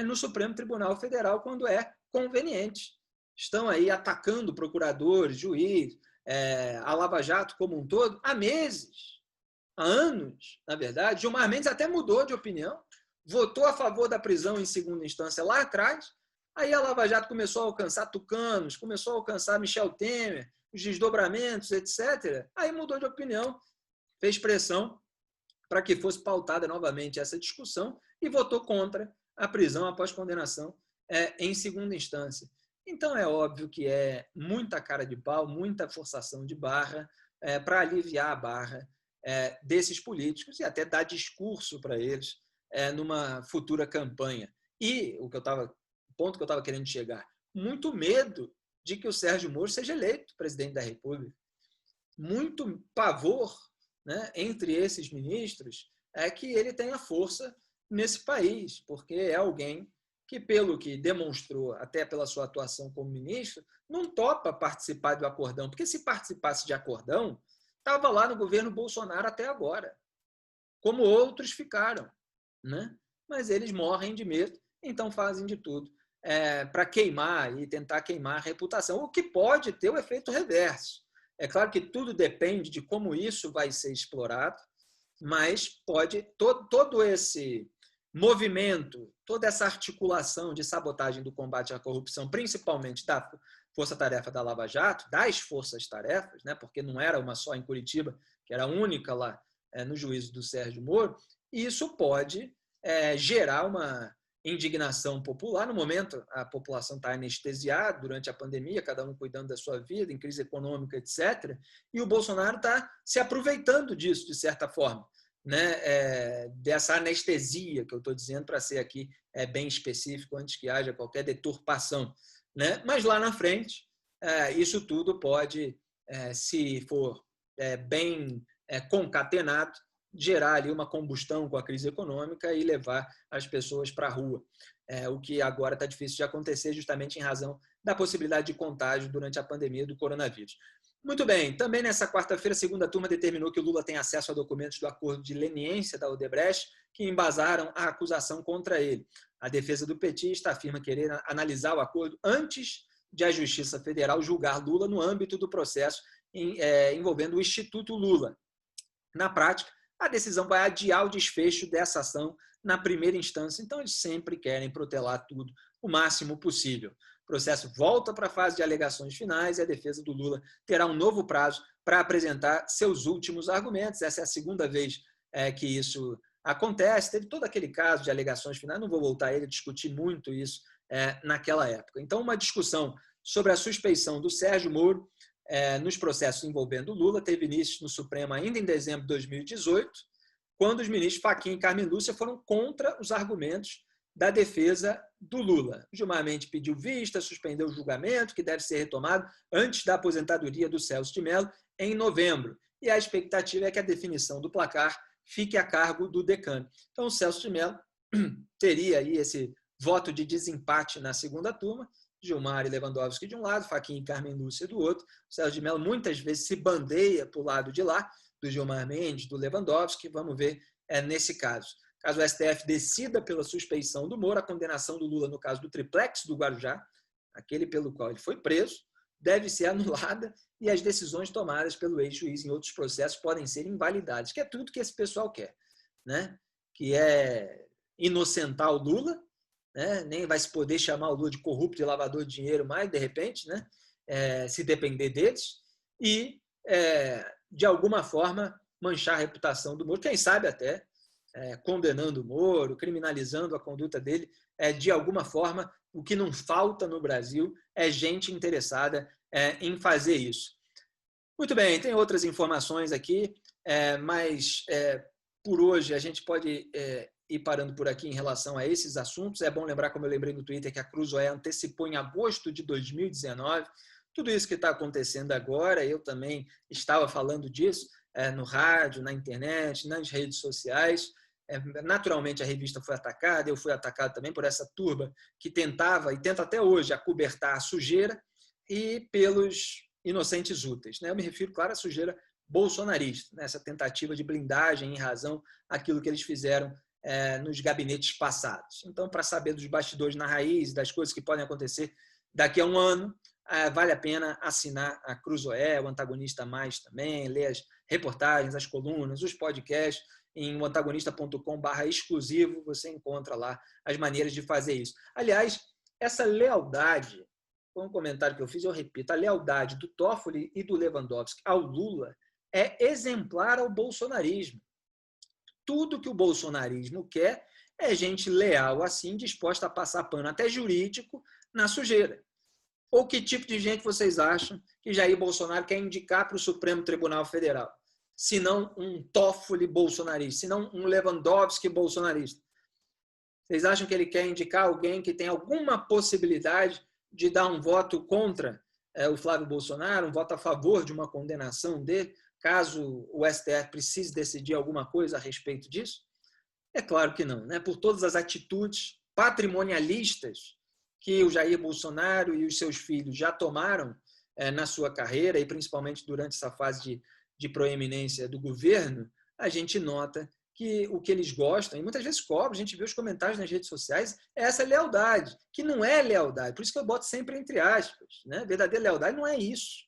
no Supremo Tribunal Federal quando é conveniente. Estão aí atacando procuradores, juiz, a Lava Jato como um todo, há meses, há anos, na verdade. Gilmar Mendes até mudou de opinião, votou a favor da prisão em segunda instância lá atrás, aí a Lava Jato começou a alcançar tucanos, começou a alcançar Michel Temer, os desdobramentos, etc. Aí mudou de opinião, fez pressão para que fosse pautada novamente essa discussão e votou contra a prisão após condenação em segunda instância. Então, é óbvio que é muita cara de pau, muita forçação de barra para aliviar a barra desses políticos e até dar discurso para eles numa futura campanha. E o ponto que eu estava querendo chegar, muito medo de que o Sérgio Moro seja eleito presidente da República. Muito pavor, né, entre esses ministros que ele tenha força nesse país, porque é alguém que, pelo que demonstrou, até pela sua atuação como ministro, não topa participar do acordão, porque se participasse de acordão, estava lá no governo Bolsonaro até agora, como outros ficaram. Né? Mas eles morrem de medo, então fazem de tudo para queimar e tentar queimar a reputação, o que pode ter o efeito reverso. É claro que tudo depende de como isso vai ser explorado, mas pode todo esse movimento, toda essa articulação de sabotagem do combate à corrupção, principalmente da Força-Tarefa da Lava Jato, das Forças-Tarefas, né, porque não era uma só em Curitiba, que era a única lá no juízo do Sérgio Moro, isso pode gerar uma indignação popular. No momento, a população está anestesiada durante a pandemia, cada um cuidando da sua vida, em crise econômica, etc. E o Bolsonaro está se aproveitando disso, de certa forma, né? Dessa anestesia que eu estou dizendo, para ser aqui bem específico, antes que haja qualquer deturpação. Né? Mas lá na frente, isso tudo pode, se for bem concatenado, gerar ali uma combustão com a crise econômica e levar as pessoas para a rua. O que agora está difícil de acontecer justamente em razão da possibilidade de contágio durante a pandemia do coronavírus. Muito bem, também nessa quarta-feira, a segunda turma determinou que o Lula tem acesso a documentos do acordo de leniência da Odebrecht que embasaram a acusação contra ele. A defesa do petista afirma querer analisar o acordo antes de a Justiça Federal julgar Lula no âmbito do processo envolvendo o Instituto Lula. Na prática, a decisão vai adiar o desfecho dessa ação na primeira instância, então eles sempre querem protelar tudo o máximo possível. O processo volta para a fase de alegações finais e a defesa do Lula terá um novo prazo para apresentar seus últimos argumentos. Essa é a segunda vez que isso acontece. Teve todo aquele caso de alegações finais, não vou voltar a ele, discutir muito isso naquela época. Então, uma discussão sobre a suspeição do Sérgio Moro nos processos envolvendo Lula teve início no Supremo ainda em dezembro de 2018, quando os ministros Fachin e Carmen Lúcia foram contra os argumentos da defesa do Lula. Gilmar Mendes pediu vista, suspendeu o julgamento, que deve ser retomado antes da aposentadoria do Celso de Mello, em novembro. E a expectativa é que a definição do placar fique a cargo do decano. Então, o Celso de Mello teria aí esse voto de desempate na segunda turma, Gilmar e Lewandowski de um lado, Fachin e Carmen Lúcia do outro. O Celso de Mello muitas vezes se bandeia para o lado de lá, do Gilmar Mendes, do Lewandowski. Vamos ver nesse caso. Caso o STF decida pela suspeição do Moro, a condenação do Lula no caso do triplex do Guarujá, aquele pelo qual ele foi preso, deve ser anulada e as decisões tomadas pelo ex-juiz em outros processos podem ser invalidadas, que é tudo que esse pessoal quer, né? Que é inocentar o Lula, né? Nem vai se poder chamar o Lula de corrupto e lavador de dinheiro mais, de repente, né? Se depender deles, e, de alguma forma, manchar a reputação do Moro, quem sabe até condenando o Moro, criminalizando a conduta dele, de alguma forma. O que não falta no Brasil é gente interessada em fazer isso. Muito bem, tem outras informações aqui, mas por hoje a gente pode ir parando por aqui em relação a esses assuntos. É bom lembrar, como eu lembrei no Twitter, que a Cruzoé antecipou em agosto de 2019 tudo isso que está acontecendo agora. Eu também estava falando disso no rádio, na internet, nas redes sociais. Naturalmente, a revista foi atacada, eu fui atacado também por essa turba que tentava e tenta até hoje acobertar a sujeira e pelos inocentes úteis. Eu me refiro, claro, à sujeira bolsonarista, essa tentativa de blindagem em razão daquilo que eles fizeram nos gabinetes passados. Então, para saber dos bastidores na raiz, das coisas que podem acontecer daqui a um ano, vale a pena assinar a Cruzoé, o Antagonista Mais também, ler as reportagens, as colunas, os podcasts. Em antagonista.com/exclusivo, você encontra lá as maneiras de fazer isso. Aliás, essa lealdade, foi um comentário que eu fiz, eu repito, a lealdade do Toffoli e do Lewandowski ao Lula é exemplar ao bolsonarismo. Tudo que o bolsonarismo quer é gente leal assim, disposta a passar pano até jurídico na sujeira. Ou que tipo de gente vocês acham que Jair Bolsonaro quer indicar para o Supremo Tribunal Federal? Se não um Toffoli bolsonarista, se não um Lewandowski bolsonarista. Vocês acham que ele quer indicar alguém que tem alguma possibilidade de dar um voto contra o Flávio Bolsonaro, um voto a favor de uma condenação dele, caso o STF precise decidir alguma coisa a respeito disso? É claro que não, né? Por todas as atitudes patrimonialistas que o Jair Bolsonaro e os seus filhos já tomaram na sua carreira, e principalmente durante essa fase de proeminência do governo, a gente nota que o que eles gostam, e muitas vezes cobram, a gente vê os comentários nas redes sociais, é essa lealdade, que não é lealdade. Por isso que eu boto sempre entre aspas. Né? Verdadeira lealdade não é isso.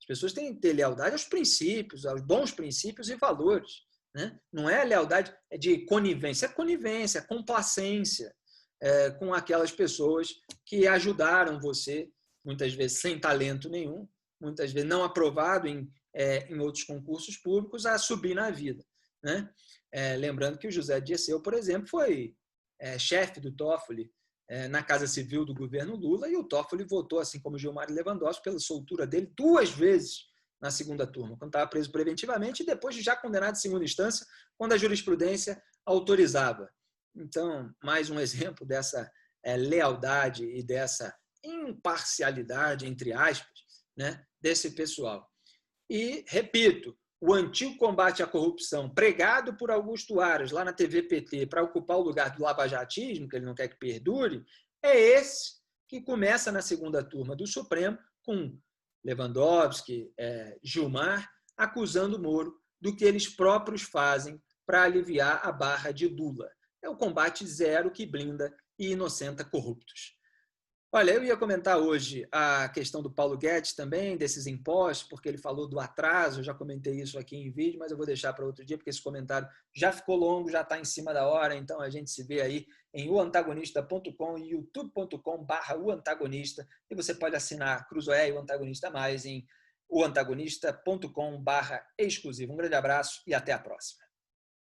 As pessoas têm que ter lealdade aos princípios, aos bons princípios e valores. Né? Não é lealdade de conivência, é conivência, é complacência com aquelas pessoas que ajudaram você, muitas vezes sem talento nenhum, muitas vezes não aprovado em outros concursos públicos, a subir na vida. Né? Lembrando que o José Dirceu, por exemplo, foi chefe do Toffoli na Casa Civil do governo Lula, e o Toffoli votou, assim como Gilmar Lewandowski, pela soltura dele 2 vezes na segunda turma, quando estava preso preventivamente e depois de já condenado em segunda instância, quando a jurisprudência autorizava. Então, mais um exemplo dessa lealdade e dessa imparcialidade, entre aspas, né, desse pessoal. E, repito, o antigo combate à corrupção pregado por Augusto Aras lá na TV PT para ocupar o lugar do lavajatismo, que ele não quer que perdure, é esse que começa na segunda turma do Supremo com Lewandowski, Gilmar, acusando Moro do que eles próprios fazem para aliviar a barra de Lula. É o combate zero que blinda e inocenta corruptos. Olha, eu ia comentar hoje a questão do Paulo Guedes também, desses impostos, porque ele falou do atraso, eu já comentei isso aqui em vídeo, mas eu vou deixar para outro dia, porque esse comentário já ficou longo, já está em cima da hora, então a gente se vê aí em oantagonista.com e youtube.com/oantagonista, e você pode assinar Cruzoé e o Antagonista Mais em oantagonista.com/exclusivo. Um grande abraço e até a próxima.